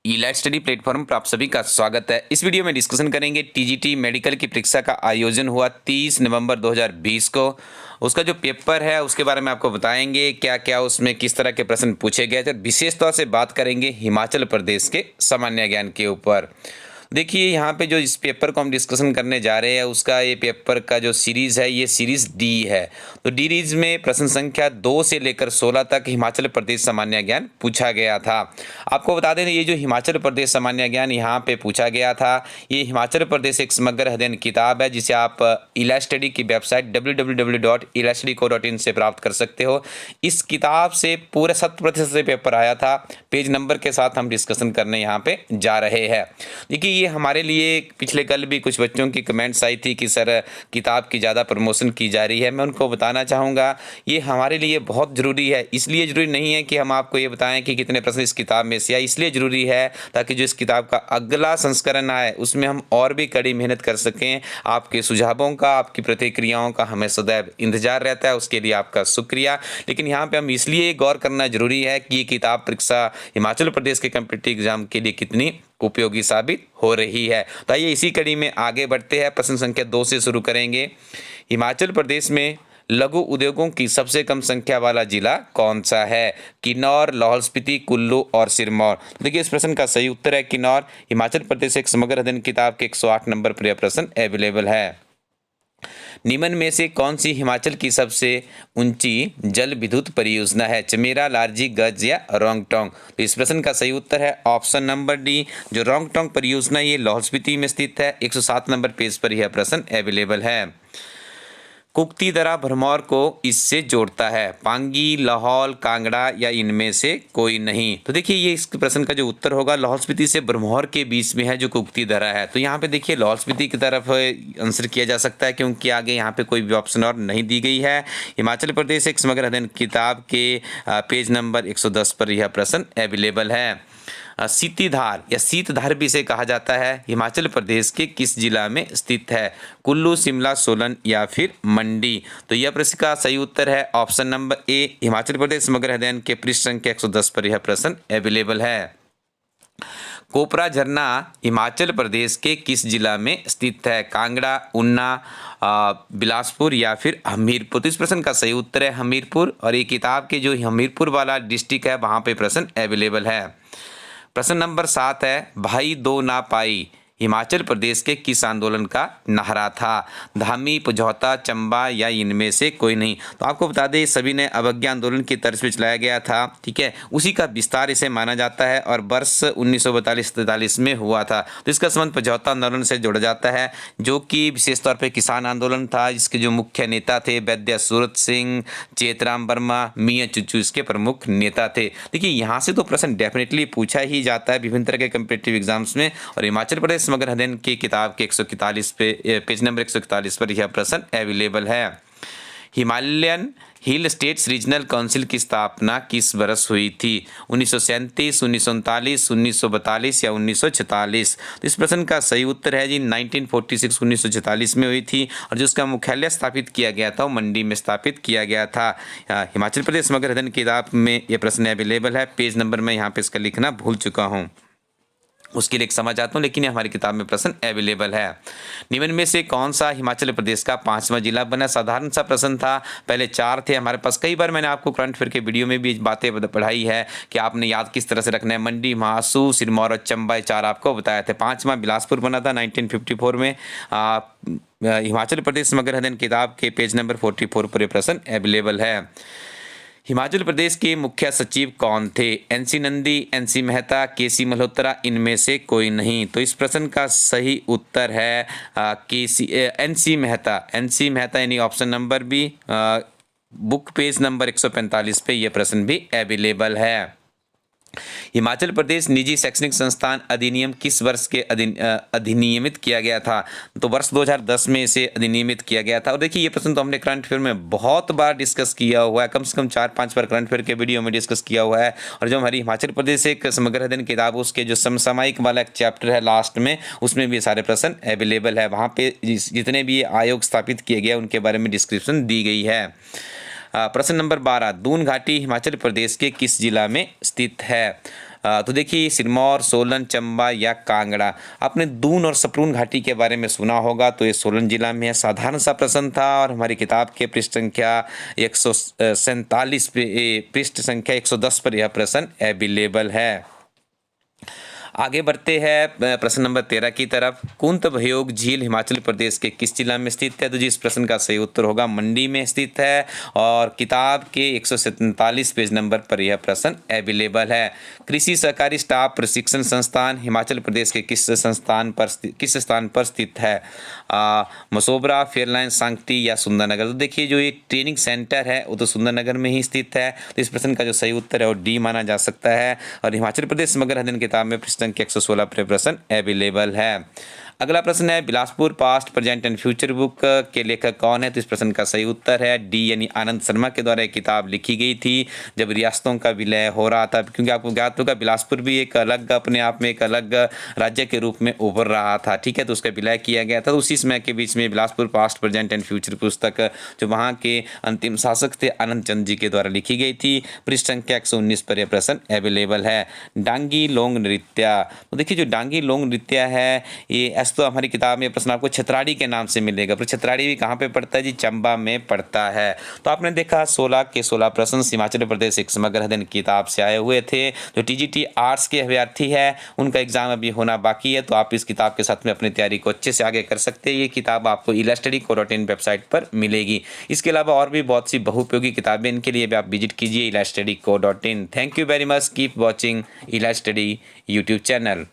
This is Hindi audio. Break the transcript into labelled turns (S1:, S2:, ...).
S1: ई-लाइट स्टडी प्लेटफॉर्म पर आप सभी का स्वागत है। इस वीडियो में डिस्कशन करेंगे टीजीटी मेडिकल की परीक्षा का आयोजन हुआ 30 नवंबर 2020 को। उसका जो पेपर है उसके बारे में आपको बताएंगे, क्या क्या उसमें किस तरह के प्रश्न पूछे गए थे। विशेष तौर से बात करेंगे हिमाचल प्रदेश के सामान्य ज्ञान के ऊपर। देखिए यहाँ पे जो इस पेपर को हम डिस्कशन करने जा रहे हैं उसका ये पेपर का जो सीरीज़ है ये सीरीज़ डी है। तो डी सीरीज में प्रश्न संख्या 2 से लेकर 16 तक हिमाचल प्रदेश सामान्य ज्ञान पूछा गया था। आपको बता दें ये जो हिमाचल प्रदेश सामान्य ज्ञान यहाँ पे पूछा गया था, ये हिमाचल प्रदेश एक समग्र अध्ययन किताब है जिसे आप ई-लाइट स्टडी की वेबसाइट www.elightstudyco.in से प्राप्त कर सकते हो। इस किताब से पूरे 100% से पेपर आया था। पेज नंबर के साथ हम डिस्कशन करने यहाँ पे जा रहे हैं। देखिए ये हमारे लिए पिछले कल भी कुछ बच्चों की कमेंट्स आई थी कि सर किताब की ज़्यादा प्रमोशन की जा रही है। मैं उनको बताना चाहूँगा ये हमारे लिए बहुत ज़रूरी है। इसलिए ज़रूरी नहीं है कि हम आपको ये बताएं कि कितने प्रश्न इस किताब में से आए, इसलिए ज़रूरी है ताकि जो इस किताब का अगला संस्करण आए उसमें हम और भी कड़ी मेहनत कर सकें। आपके सुझावों का, आपकी प्रतिक्रियाओं का हमें सदैव इंतजार रहता है, उसके लिए आपका शुक्रिया। लेकिन यहाँ पर हम इसलिए गौर करना जरूरी है कि ये किताब परीक्षा हिमाचल प्रदेश के कॉम्पिटिटिव एग्जाम के लिए कितनी उपयोगी साबित हो रही है। तो आइए इसी कड़ी में आगे बढ़ते हैं। प्रश्न संख्या 2 से शुरू करेंगे। हिमाचल प्रदेश में लघु उद्योगों की सबसे कम संख्या वाला जिला कौन सा है? किन्नौर, लाहौल स्पीति, कुल्लू और सिरमौर। देखिए इस प्रश्न का सही उत्तर है किन्नौर। हिमाचल प्रदेश एक समग्र अध्ययन किताब के 108 नंबर पर यह प्रश्न अवेलेबल है। निम्न में से कौन सी हिमाचल की सबसे ऊंची जल विद्युत परियोजना है? चमेरा, लारजी, गज या रोंगटोंग। तो इस प्रश्न का सही उत्तर है ऑप्शन नंबर डी, जो रोंगटोंग परियोजना ये लाहौल स्पीति में स्थित है। 107 नंबर पेज पर यह प्रश्न अवेलेबल है। कुक्ती दर्रा भरमौर को इससे जोड़ता है? पांगी, लाहौल, कांगड़ा या इनमें से कोई नहीं। तो देखिए ये इस प्रश्न का जो उत्तर होगा लाहौल स्पीति से भरमौर के बीच में है जो कुक्ती दर्रा है। तो यहाँ पे देखिए लाहौल स्पीति की तरफ आंसर किया जा सकता है क्योंकि आगे यहाँ पे कोई भी ऑप्शन और नहीं दी गई है। हिमाचल प्रदेश एक समग्र अध्ययन किताब के पेज नंबर 110 पर यह प्रश्न अवेलेबल है। सीतीधार या शीतधार भी इसे कहा जाता है, हिमाचल प्रदेश के किस जिला में स्थित है? कुल्लू, शिमला, सोलन या फिर मंडी। तो यह प्रश्न का सही उत्तर है option number A, Himachal Pradesh समग्र अध्ययन के पृष्ठ संख्या 110 पर यह प्रश्न अवेलेबल है। कोपरा झरना हिमाचल प्रदेश के किस जिला में स्थित है? कांगड़ा, ऊना, बिलासपुर या फिर हमीरपुर। तो इस प्रश्न का सही उत्तर है हमीरपुर, और ये किताब के जो हमीरपुर वाला डिस्ट्रिक्ट है वहाँ पे प्रश्न अवेलेबल है। प्रश्न नंबर 7 है, भाई दो ना पाई हिमाचल प्रदेश के किस आंदोलन का नारा था? धामी, पझौता, चंबा या इनमें से कोई नहीं। तो आपको बता दें सभी ने अवज्ञा आंदोलन की तर्ज पर चलाया गया था, ठीक है, उसी का विस्तार इसे माना जाता है और वर्ष 1942-43 में हुआ था। तो इसका संबंध पझौता आंदोलन से जोड़ा जाता है जो कि विशेष तौर पर किसान आंदोलन था। इसके जो मुख्य नेता थे वैद्य सूरत सिंह, चेतराम वर्मा, मियाँ चुच्चू इसके प्रमुख नेता थे। देखिए यहाँ से तो प्रश्न डेफिनेटली पूछा ही जाता है विभिन्न तरह के कम्पिटिटिव एग्जाम्स में, और हिमाचल प्रदेश समग्र अध्ययन की किताब के 141 पे पेज नंबर 141 पर यह प्रश्न अवेलेबल है। हिमालयन हिल स्टेट्स रीजनल काउंसिल की स्थापना किस वर्ष हुई थी? 1937, 1939, 1942 या 1946। तो इस प्रश्न का सही उत्तर है जी 1946, 1946 में हुई थी, और जो उसका मुख्यालय स्थापित किया गया था वो मंडी में स्थापित किया गया था। हिमाचल प्रदेश समग्र अध्ययन की किताब में यह प्रश्न अवेलेबल है। पेज नंबर मैं यहाँ पे इसका लिखना भूल चुका हूँ, उसके लिए समझ आता हूँ, लेकिन ये हमारी किताब में प्रश्न अवेलेबल है। निम्न में से कौन सा हिमाचल प्रदेश का 5वां जिला बना? साधारण सा प्रश्न था, पहले 4 थे हमारे पास। कई बार मैंने आपको करंट अफेयर के वीडियो में भी बातें पढ़ाई है कि आपने याद किस तरह से रखना है। मंडी, महासू, सिरमौर और चंबा 4 आपको बताया थे। 5वां बिलासपुर बना था 1954 में। हिमाचल प्रदेश समग्र अध्ययन किताब के पेज नंबर 44 पर प्रश्न अवेलेबल है। हिमाचल प्रदेश के मुख्य सचिव कौन थे? एनसी नंदी, एनसी मेहता, केसी मल्होत्रा, इनमें से कोई नहीं। तो इस प्रश्न का सही उत्तर है एनसी मेहता। एनसी मेहता यानी option number B. Book page number 145 पे यह प्रश्न भी अवेलेबल है। हिमाचल प्रदेश निजी शैक्षणिक संस्थान अधिनियम किस वर्ष के अधिनियमित किया गया था? तो वर्ष 2010 में इसे अधिनियमित किया गया था। और देखिए ये प्रश्न तो हमने करंट अफेयर में बहुत बार डिस्कस किया हुआ है, कम से कम 4-5 बार करंट अफेयर के वीडियो में डिस्कस किया हुआ है। और जो हमारी हिमाचल प्रदेश एक समग्र अध्ययन किताब उसके जो समसामयिक वाला एक चैप्टर है लास्ट में, उसमें भी सारे प्रश्न अवेलेबल है। वहाँ पे जितने भी आयोग स्थापित किए गए उनके बारे में डिस्क्रिप्शन दी गई है। प्रश्न नंबर 12, दून घाटी हिमाचल प्रदेश के किस जिला में स्थित है? तो देखिए सिरमौर, सोलन, चंबा या कांगड़ा। आपने दून और सपरून घाटी के बारे में सुना होगा, तो ये सोलन जिला में है। साधारण सा प्रश्न था और हमारी किताब के पृष्ठ संख्या 147 पृष्ठ संख्या 110 पर यह प्रश्न अवेलेबल है। आगे बढ़ते हैं प्रश्न नंबर 13 की तरफ। कुंतभयोग झील हिमाचल प्रदेश के किस जिला में स्थित है? तो जिस प्रश्न का सही उत्तर होगा मंडी में स्थित है और किताब के 147 पेज नंबर पर यह प्रश्न अवेलेबल है। कृषि सहकारी स्टाफ प्रशिक्षण संस्थान हिमाचल प्रदेश के किस स्थान पर स्थित है? मसोबरा, फेयरलाइन, सांगटी या सुंदरनगर। तो देखिए जो ये ट्रेनिंग सेंटर है वो तो सुंदरनगर में ही स्थित है। तो इस प्रश्न का जो सही उत्तर है वो डी माना जा सकता है और हिमाचल प्रदेश समग्र अध्ययन किताब में पृष्ठ संख्या 116 पर प्रश्न अवेलेबल है। अगला प्रश्न है Bilaspur past present and future book के लेखक कौन है? तो इस प्रश्न का सही उत्तर है डी यानी आनंद शर्मा के द्वारा एक किताब लिखी गई थी जब रियासतों का विलय हो रहा था, क्योंकि आपको ज्ञात होगा बिलासपुर भी एक अलग अपने आप में एक अलग राज्य के रूप में उभर रहा था, ठीक है। तो उसका विलय किया गया था। तो उसी समय के बीच में Bilaspur past present and future पुस्तक जो वहाँ के अंतिम शासक थे आनंद चंद जी के द्वारा लिखी गई थी। पृष्ठ संख्या 119 पर यह प्रश्न अवेलेबल है। डांगी लोंग नृत्य। तो देखिए जो डांगी लोंग नृत्य है ये ऐसे तो हमारी किताब में प्रश्न आपको छतराड़ी के नाम से मिलेगा, पर छतराड़ी भी कहाँ पे पड़ता है जी? चंबा में पड़ता है। तो आपने देखा 16 के 16 प्रश्न हिमाचल प्रदेश एक समग्र अध्ययन किताब से आए हुए थे। जो टीजीटी आर्ट्स के अभ्यर्थी है उनका एग्जाम अभी होना बाकी है, तो आप इस किताब के साथ में अपनी तैयारी को अच्छे से आगे कर सकते हैं। ये किताब आपको ilastudyco.in वेबसाइट पर मिलेगी। इसके अलावा और भी बहुत सी बहुउपयोगी किताबें, इनके लिए भी आप विजिट कीजिए ilastudyco.in। Thank you very much. Keep watching Ilastudy YouTube channel.